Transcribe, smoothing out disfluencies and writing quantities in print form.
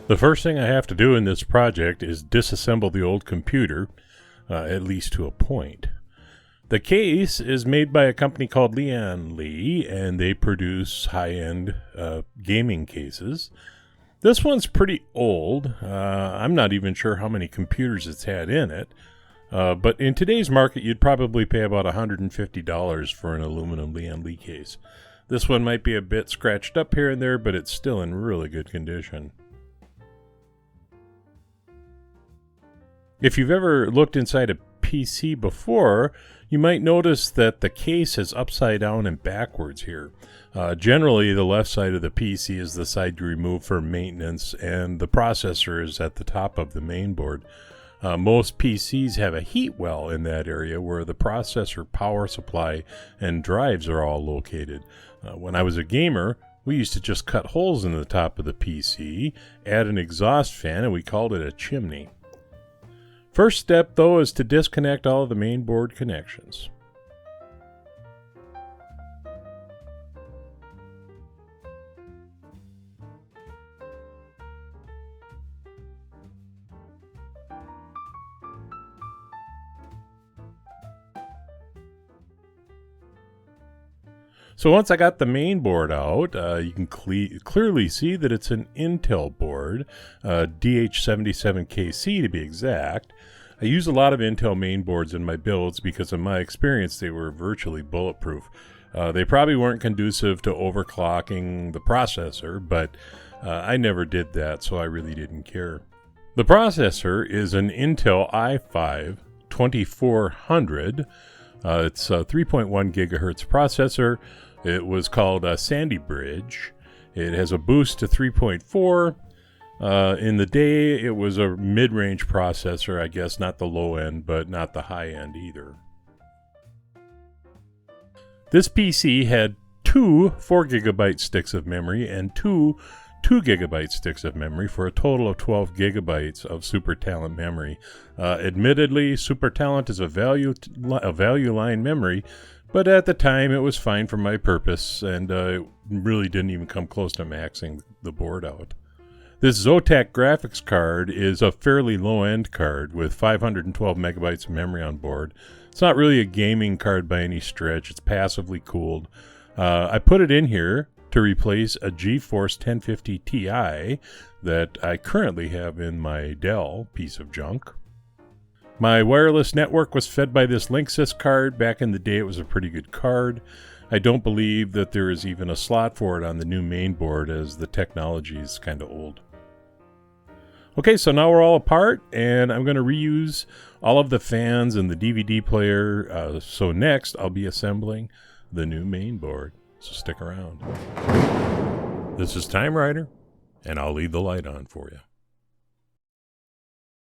The first thing I have to do in this project is disassemble the old computer, at least to a point. The case is made by a company called Lee, and they produce high-end gaming cases. This one's pretty old. I'm not even sure how many computers it's had in it. But in today's market, you'd probably pay about $150 for an aluminum Lee case. This one might be a bit scratched up here and there, but it's still in really good condition. If you've ever looked inside a PC before, you might notice that the case is upside down and backwards here. Generally, the left side of the PC is the side you remove for maintenance, and the processor is at the top of the main board. Most PCs have a heat well in that area where the processor, power supply, and drives are all located. When I was a gamer, we used to just cut holes in the top of the PC, add an exhaust fan, and we called it a chimney. First step, though, is to disconnect all of the main board connections. So once I got the main board out, you can clearly see that it's an Intel board, DH77KC to be exact. I use a lot of Intel main boards in my builds because in my experience they were virtually bulletproof. They probably weren't conducive to overclocking the processor, but I never did that, so I really didn't care. The processor is an Intel i5 2400. It's a 3.1 gigahertz processor. It was called Sandy Bridge. It has a boost to 3.4. In the day, it was a mid-range processor, I guess, not the low end, but not the high end either. This PC had two 4 gigabyte sticks of memory and two 2 gigabyte sticks of memory for a total of 12 gigabytes of Super Talent memory. Admittedly, Super Talent is a value line memory, but at the time it was fine for my purpose, and it really didn't even come close to maxing the board out. This Zotac graphics card is a fairly low-end card with 512 megabytes of memory on board. It's not really a gaming card by any stretch. It's passively cooled. I put it in here to replace a GeForce 1050 Ti that I currently have in my Dell piece of junk. My wireless network was fed by this Linksys card. Back in the day, it was a pretty good card. I don't believe that there is even a slot for it on the new main board, as the technology is kind of old. Okay, so now we're all apart, and I'm going to reuse all of the fans and the DVD player. So next, I'll be assembling the new main board. So stick around. This is Time Rider, and I'll leave the light on for you.